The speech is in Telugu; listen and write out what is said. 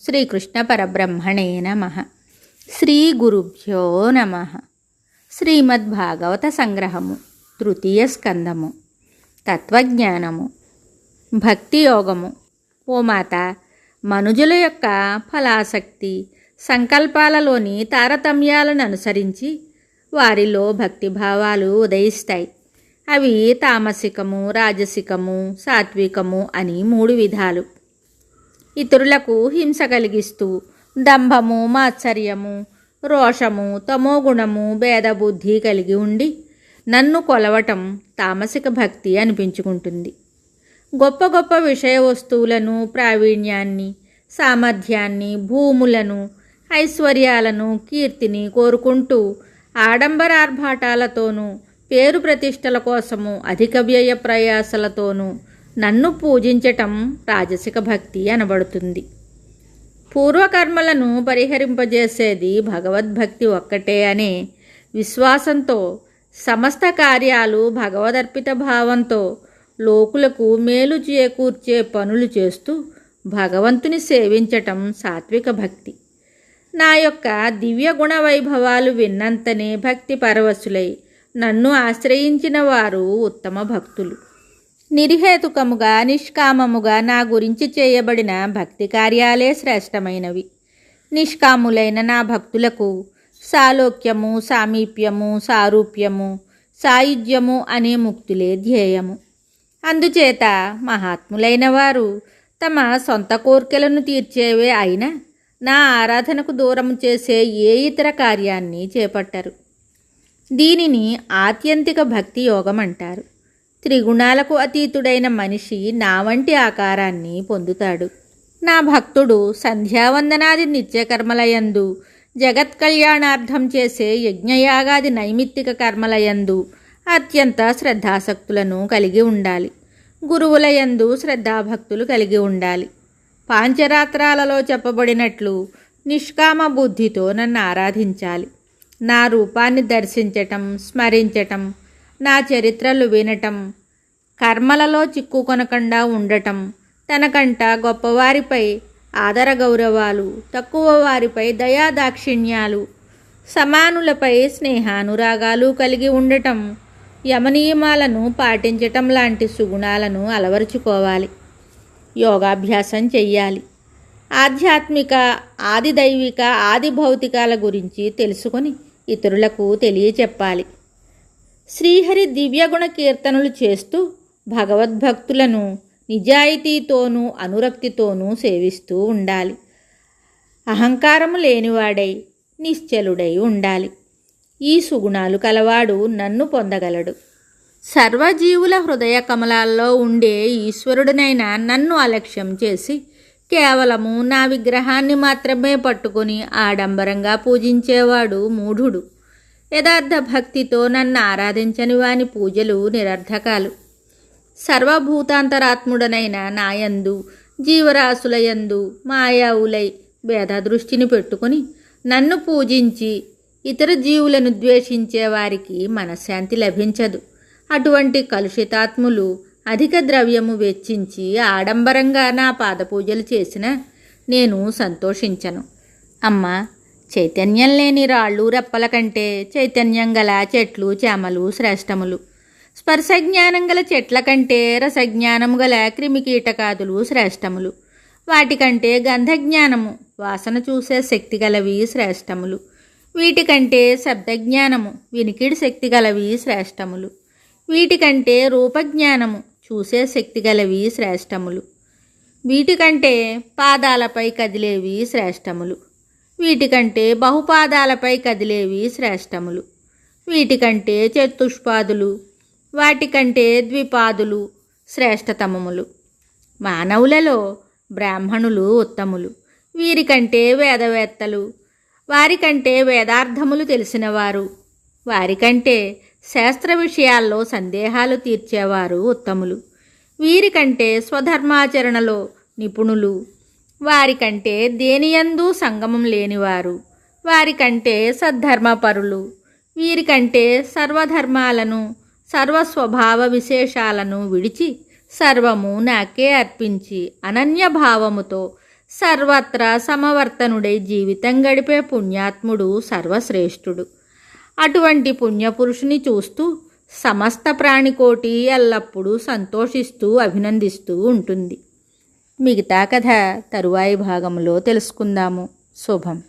శ్రీకృష్ణ పరబ్రహ్మణే నమః. శ్రీ గురుభ్యో నమః. శ్రీమద్భాగవత సంగ్రహము, తృతీయ స్కందము, తత్వజ్ఞానము, భక్తి యోగము. ఓ మాత, మనుజుల యొక్క ఫలాసక్తి సంకల్పాలలోని తారతమ్యాలను అనుసరించి వారిలో భక్తిభావాలు ఉదయిస్తాయి. అవి తామసికము, రాజసికము, సాత్వికము అని 3 విధాలు. ఇతరులకు హింస కలిగిస్తూ దంభము, మాత్సర్యము, రోషము, తమోగుణము, భేదబుద్ధి కలిగి ఉండి నన్ను కొలవటం తామసిక భక్తి అనిపించుకుంటుంది. గొప్ప గొప్ప విషయ వస్తువులను, ప్రావీణ్యాన్ని, సామర్థ్యాన్ని, భూములను, ఐశ్వర్యాలను, కీర్తిని కోరుకుంటూ ఆడంబరార్భాటాలతోనూ, పేరు ప్రతిష్టల కోసము అధిక వ్యయ ప్రయాసలతోనూ నన్ను పూజించటం రాజసిక భక్తి అనబడుతుంది. పూర్వకర్మలను పరిహరింపజేసేది భగవద్భక్తి ఒక్కటే అనే విశ్వాసంతో సమస్త కార్యాలు భగవదర్పిత భావంతో లోకులకు మేలు చేకూర్చే పనులు చేస్తూ భగవంతుని సేవించటం సాత్విక భక్తి. నా యొక్క దివ్య గుణ వైభవాలు విన్నంతనే భక్తి పరవశులై నన్ను ఆశ్రయించిన వారు ఉత్తమ భక్తులు. నిర్హేతుకముగా, నిష్కామముగా నా గురించి చేయబడిన భక్తి కార్యాలే శ్రేష్టమైనవి. నిష్కాములైన నా భక్తులకు సాలోక్యము, సామీప్యము, సారూప్యము, సాయుధ్యము అనే ముక్తులే ధ్యేయము. అందుచేత మహాత్ములైన వారు తమ సొంత కోర్కెలను తీర్చేవే అయినా నా ఆరాధనకు దూరం చేసే ఏ ఇతర కార్యాన్ని చేపట్టరు. దీనిని ఆత్యంతిక భక్తి యోగం అంటారు. త్రిగుణాలకు అతీతుడైన మనిషి నా వంటి ఆకారాన్ని పొందుతాడు. నా భక్తుడు సంధ్యావందనాది నిత్యకర్మలయందు, జగత్ కళ్యాణార్థం చేసే యజ్ఞయాగాది నైమిత్తిక కర్మలయందు అత్యంత శ్రద్ధాసక్తులను కలిగి ఉండాలి. గురువులయందు శ్రద్ధాభక్తులు కలిగి ఉండాలి. పాంచరాత్రాలలో చెప్పబడినట్లు నిష్కామ బుద్ధితో నన్ను ఆరాధించాలి. నా రూపాన్ని దర్శించటం, స్మరించటం, నా చరిత్రలు వినటం, కర్మలలో చిక్కుకొనకుండా ఉండటం, తనకంట గొప్పవారిపై ఆదర గౌరవాలు, తక్కువ వారిపై దయాదాక్షిణ్యాలు, సమానులపై స్నేహానురాగాలు కలిగి ఉండటం, యమనియమాలను పాటించటం లాంటి సుగుణాలను అలవరుచుకోవాలి. యోగాభ్యాసం చెయ్యాలి. ఆధ్యాత్మిక, ఆది దైవిక, ఆది భౌతికాల గురించి తెలుసుకొని ఇతరులకు తెలియచెప్పాలి. శ్రీహరి దివ్యగుణ కీర్తనలు చేస్తూ భగవద్భక్తులను నిజాయితీతోనూ అనురక్తితోనూ సేవిస్తూ ఉండాలి. అహంకారము లేనివాడై నిశ్చలుడై ఉండాలి. ఈ సుగుణాలు కలవాడు నన్ను పొందగలడు. సర్వజీవుల హృదయ కమలాల్లో ఉండే ఈశ్వరుడినైనా నన్ను అలక్ష్యం చేసి కేవలము నా విగ్రహాన్ని మాత్రమే పట్టుకొని ఆడంబరంగా పూజించేవాడు మూఢుడు. యథార్థ భక్తితో నన్ను ఆరాధించని వాని పూజలు నిరర్థకాలు. సర్వభూతాంతరాత్ముడనైన నాయందు, జీవరాశులయందు మాయావులై భేద దృష్టిని పెట్టుకుని నన్ను పూజించి ఇతర జీవులను ద్వేషించే వారికి మనశ్శాంతి లభించదు. అటువంటి కలుషితాత్ములు అధిక ద్రవ్యము వెచ్చించి ఆడంబరంగా నా పాదపూజలు చేసినా నేను సంతోషించను. అమ్మా, చైతన్యం లేని రాళ్ళు రప్పల కంటే చైతన్యం గల చెట్లు చేమలు శ్రేష్టములు. స్పర్శజ్ఞానం గల చెట్ల కంటే రసజ్ఞానము గల క్రిమికీటకాదులు శ్రేష్టములు. వాటికంటే గంధజ్ఞానము, వాసన చూసే శక్తి గలవి శ్రేష్టములు. వీటికంటే శబ్దజ్ఞానము, వినికిడి శక్తి గలవి శ్రేష్టములు. వీటికంటే రూపజ్ఞానము, చూసే శక్తి గలవి శ్రేష్టములు. వీటికంటే పాదాలపై కదిలేవి శ్రేష్టములు. వీటికంటే బహుపాదాలపై కదిలేవి శ్రేష్టములు. వీటికంటే చతుష్పాదులు, వాటికంటే ద్విపాదులు శ్రేష్టతమములు. మానవులలో బ్రాహ్మణులు ఉత్తములు. వీరికంటే వేదవేత్తలు, వారికంటే వేదార్థములు తెలిసినవారు, వారికంటే శాస్త్ర విషయాల్లో సందేహాలు తీర్చేవారు ఉత్తములు. వీరికంటే స్వధర్మాచరణలో నిపుణులు, వారికంటే దేనియందు సంగమం లేనివారు, వారికంటే సద్ధర్మపరులు. వీరికంటే సర్వధర్మాలను, సర్వస్వభావ విశేషాలను విడిచి సర్వము నాకే అర్పించి అనన్యభావముతో సర్వత్రా సమవర్తనుడై జీవితం గడిపే పుణ్యాత్ముడు సర్వశ్రేష్ఠుడు. అటువంటి పుణ్యపురుషుని చూస్తూ సమస్త ప్రాణికోటి ఎల్లప్పుడూ సంతోషిస్తూ అభినందిస్తూ ఉంటుంది. మిగతా కథ తరువాయి భాగంలో తెలుసుకుందాము. శుభం.